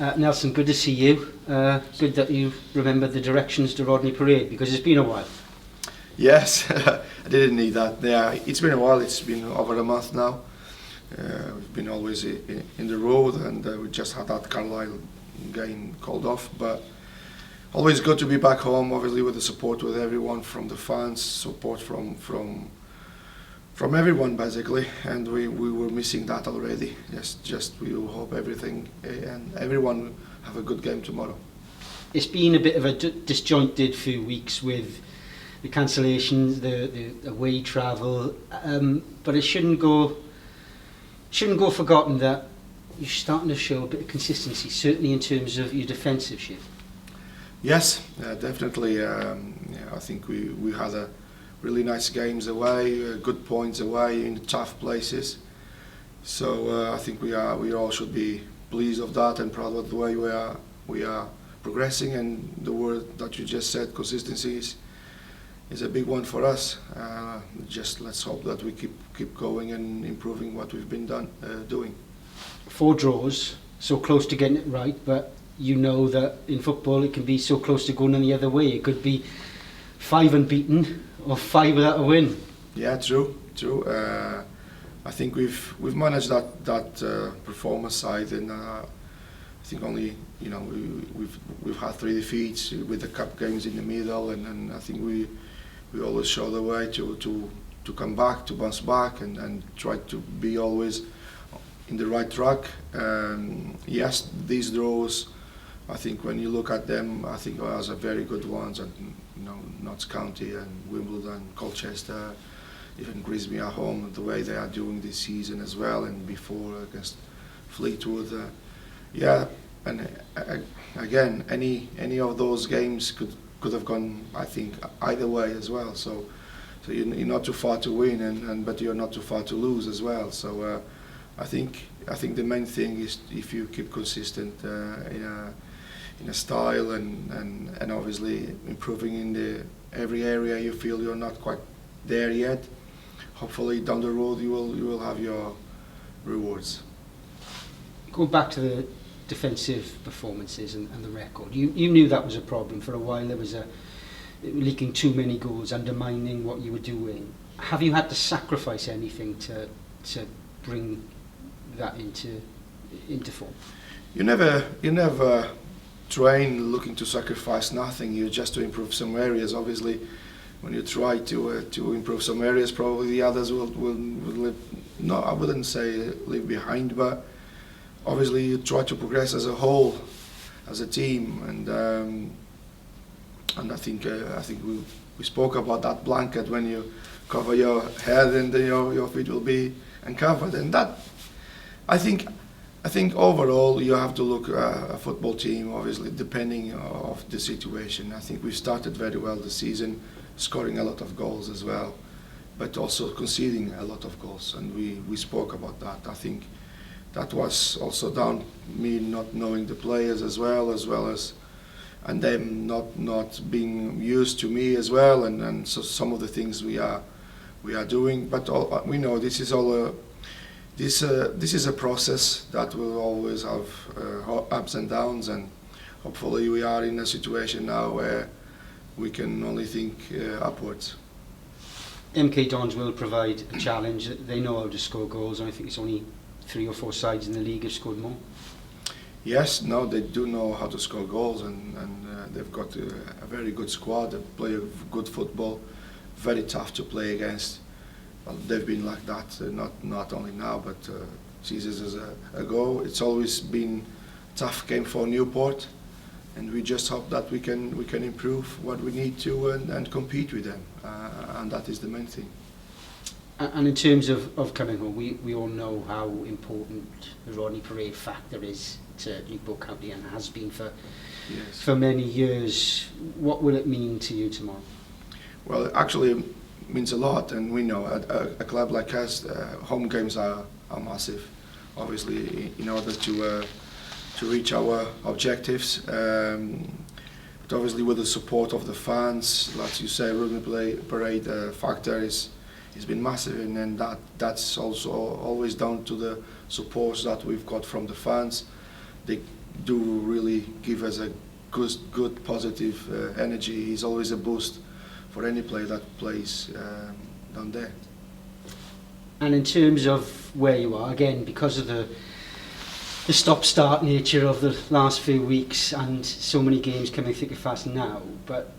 Nelson, good to see you. Good that you remember the directions to Rodney Parade, because it's been a while. Yes, I didn't need that. Yeah, it's been a while. It's been over a month now. We've been always in the road, and we just had that Carlisle game called off. But always good to be back home. Obviously, with the support with everyone, from the fans, support from everyone basically, and we were missing that already. Yes, just we will hope everything and everyone have a good game tomorrow. It's been a bit of a disjointed few weeks with the cancellations, the away travel, but it shouldn't go forgotten that you're starting to show a bit of consistency, certainly in terms of your defensive shape. Yes, definitely. Yeah, I think we had a really nice games away, good points away in tough places. So I think we all should be pleased of that and proud of the way we are progressing. And the word that you just said, consistency, is a big one for us. Just let's hope that we keep going and improving what we've been doing. 4 draws, so close to getting it right, but you know that in football it can be so close to going the other way. It could be 5 unbeaten or 5 without a win. Yeah, true. I think we've managed that performance side, and I think only we've had 3 defeats with the cup games in the middle, and I think we always show the way to come back, to bounce back, and try to be always in the right track. Yes, these draws, I think when you look at them, I think as a very good ones, and Notts County and Wimbledon, Colchester, even Grimsby at home, the way they are doing this season as well, and before against Fleetwood. Yeah, and again, any of those games could have gone, I think, either way as well. So you're not too far to win, but you're not too far to lose as well. So I think the main thing is if you keep consistent in a style and obviously improving in every area you feel you're not quite there yet. Hopefully down the road you will have your rewards. Going back to the defensive performances and the record, you knew that was a problem for a while. There was leaking too many goals, undermining what you were doing. Have you had to sacrifice anything to bring that into form? You never train looking to sacrifice nothing. You just to improve some areas. Obviously, when you try to improve some areas, probably the others will live. No, I wouldn't say leave behind, but obviously you try to progress as a whole, as a team, and I think we spoke about that blanket when you cover your head and your feet will be uncovered, and that I think overall you have to look at a football team, obviously depending of the situation. I think we started very well the season, scoring a lot of goals as well, but also conceding a lot of goals, and we spoke about that. I think that was also down me not knowing the players as well as and them not being used to me as well, and so some of the things we are doing, but we know this is all this is a process that will always have ups and downs, and hopefully we are in a situation now where we can only think upwards. MK Dons will provide a challenge. They know how to score goals, and I think it's only 3 or 4 sides in the league have scored more. Yes, no, they do know how to score goals, and they've got a very good squad. They play good football, very tough to play against. Well, they've been like that, not only now, but seasons ago. It's always been a tough game for Newport, and we just hope that we can improve what we need to and compete with them, and that is the main thing. And in terms of coming home, we all know how important the Rodney Parade factor is to Newport County and has been for many years. What will it mean to you tomorrow? Well, actually it means a lot, and we know a club like us, home games are massive, obviously, in order to reach our objectives. But obviously with the support of the fans, like you say, Rodney Parade factor it's been massive, and that's also always down to the support that we've got from the fans. They do really give us a good positive energy. He's always a boost for any player that plays down there. And in terms of where you are, again, because of the stop-start nature of the last few weeks and so many games coming thick and fast now, but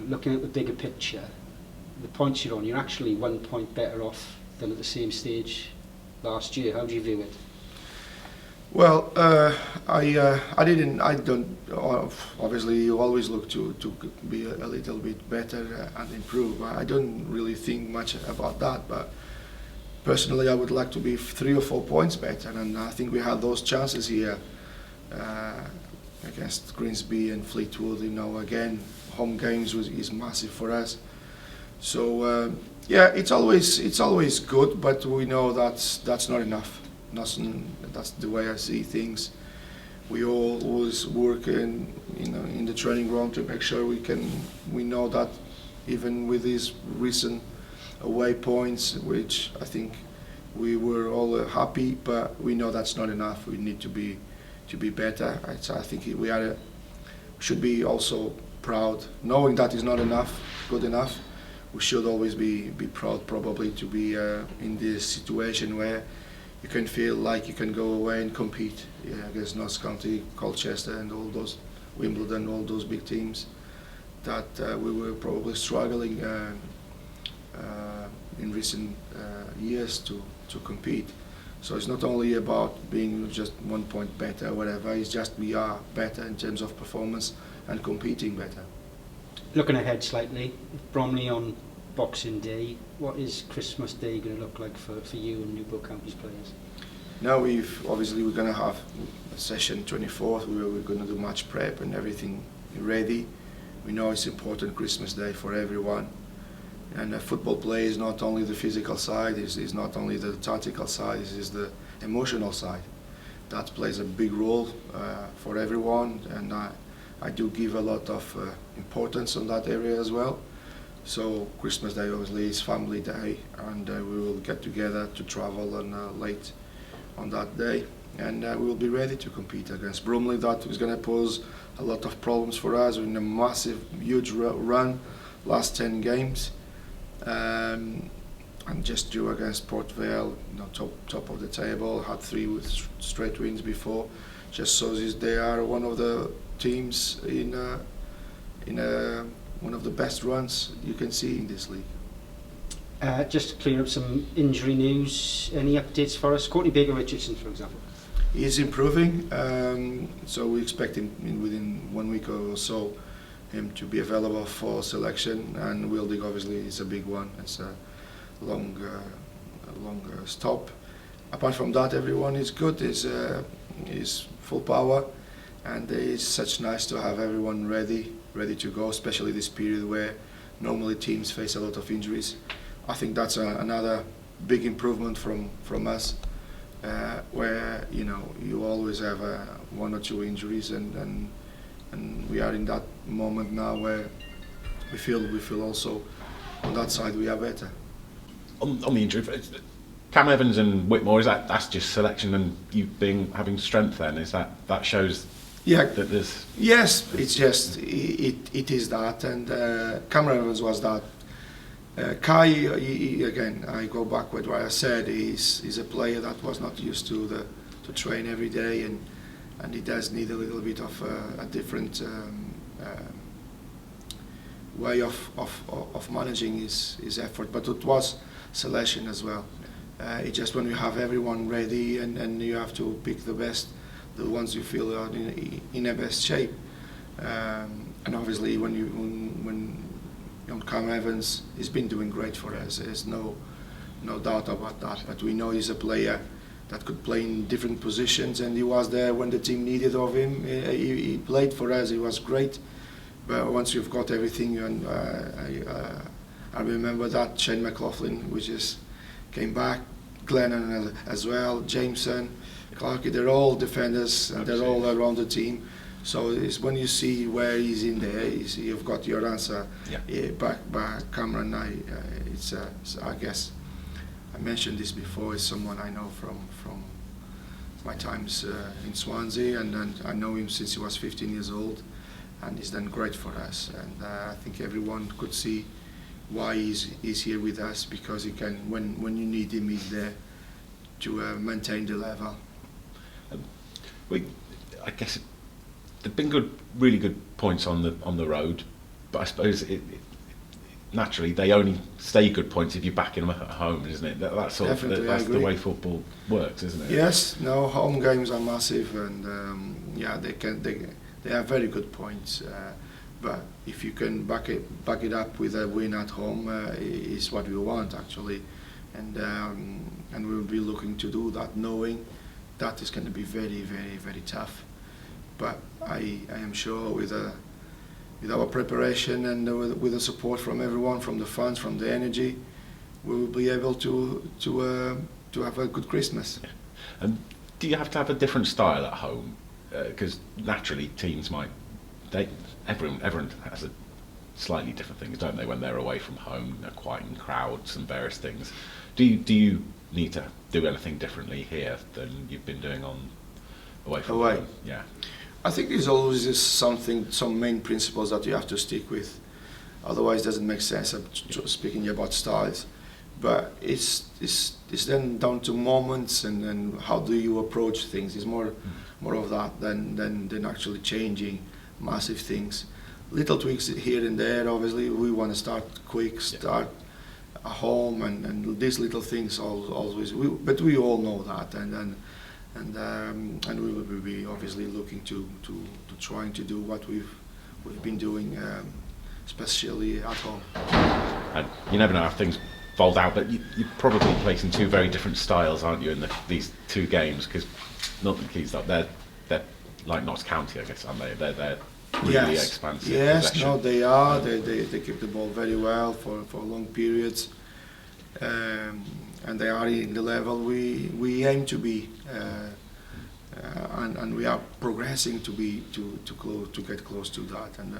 looking at the bigger picture, the points you're on, you're actually 1 point better off than at the same stage last year. How do you view it? Well, I don't. Obviously, you always look to be a little bit better and improve. I don't really think much about that, but personally, I would like to be 3 or 4 points better, and I think we had those chances here against Grimsby and Fleetwood. Again, home games is massive for us. So yeah, it's always good, but we know that's not enough. That's the way I see things. We always work in the training ground to make sure we know that even with these recent away points, which I think we were all happy, but we know that's not enough. We need to be better. I think we should be also proud, knowing that is not enough, good enough. We should always be proud, probably, to be in this situation where you can feel like you can go away and compete against Notts County, Colchester, and all those, Wimbledon, all those big teams that we were probably struggling in recent years to compete. So it's not only about being just 1 point better or whatever, it's just we are better in terms of performance and competing better. Looking ahead slightly, Bromley on Boxing Day, what is Christmas Day going to look like for you and Newport County's players? Now we're going to have a session 24th where we're going to do match prep and everything ready. We know it's important Christmas Day for everyone, and football play is not only the physical side, is not only the tactical side, it is the emotional side. That plays a big role for everyone, and I do give a lot of importance on that area as well. So Christmas Day obviously is family day, and we will get together to travel late on that day, and we will be ready to compete against Bromley. That is going to pose a lot of problems for us. We're in a massive, huge run, last 10 games, and just drew against Port Vale, top of the table, had 3 straight wins before. Just shows they are one of the teams in one of the best runs you can see in this league. Just to clear up some injury news, any updates for us? Courtney Baker-Richardson, for example. He is improving, so we expect him within 1 week or so him to be available for selection, and Wildig obviously is a big one. It's a long stop. Apart from that, everyone is good, is full power, and it's such nice to have everyone ready to go, especially this period where normally teams face a lot of injuries. I think that's another big improvement from us, where you always have 1 or 2 injuries, and we are in that moment now where we feel also on that side we are better. On the injury, Cam Evans and Whitmore, that's just selection and you having strength then? Is that shows? Yeah. That there's. Yes, it's just it is that, and Cameron Evans was that. Kai, again, I go back with what I said. He's a player that was not used to train every day, and he does need a little bit of a different way of managing his effort. But it was selection as well. It's just when you have everyone ready and you have to pick the best, the ones you feel are in the best shape. And obviously when Cam Evans, he's been doing great for us. There's no doubt about that. But we know he's a player that could play in different positions, and he was there when the team needed of him. He played for us. He was great. But once you've got everything, and I remember that Shane McLaughlin, which is came back, Glennon as well, Jameson, Clarkey. They're all defenders, and they're all around the team. So it's when you see where he's in there, you've got your answer. Yeah. But Cameron, I guess I mentioned this before. Is someone I know from my times in Swansea, and I know him since he was 15 years old, and he's done great for us. And I think everyone could see why he's here with us, because he can, when you need him, he's there to maintain the level. I guess there've been really good points on the road, but I suppose naturally they only stay good points if you're backing them at home, isn't it? That's the way football works, isn't it? Yes, no, home games are massive, and yeah, they have very good points. But if you can back it up with a win at home, is what we want actually, and we will be looking to do that, knowing that is going to be very, very, very tough. But I am sure with our preparation and with the support from everyone, from the fans, from the energy, we will be able to have a good Christmas. Yeah. And do you have to have a different style at home? Because naturally teams might, everyone has a slightly different things, don't they, when they're away from home, quieting crowds and various things. Do you need to do anything differently here than you've been doing away from home? Yeah. I think there's always some main principles that you have to stick with. Otherwise, it doesn't make sense. I'm speaking about styles, but it's then down to moments and how do you approach things. It's more of that than actually changing massive things. Little tweaks here and there. Obviously, we want to start quick, start at home, and these little things always. But we all know that, and we will be obviously looking to trying to do what we've been doing, especially at home. And you never know how things fold out, but you're probably placing two very different styles, aren't you, in these two games? Because Milton Keynes, they're like Notts County, I guess, aren't they? They're really expansive. Yes, possession. no, they are. They keep the ball very well for long periods. And they are in the level we aim to be, and we are progressing to get close to that. And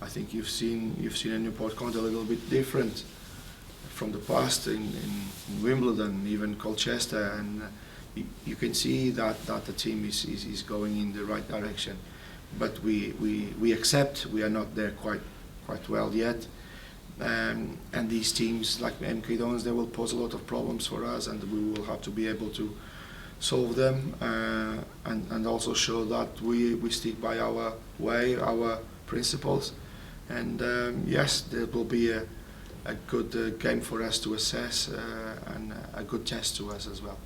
I think you've seen in Newport County a little bit different from the past in Wimbledon, even Colchester, and you can see that the team is going in the right direction. But we accept we are not there quite well yet. And these teams like MK Dons, they will pose a lot of problems for us, and we will have to be able to solve them, and also show that we stick by our way, our principles. And yes, there will be a good game for us to assess, and a good test to us as well.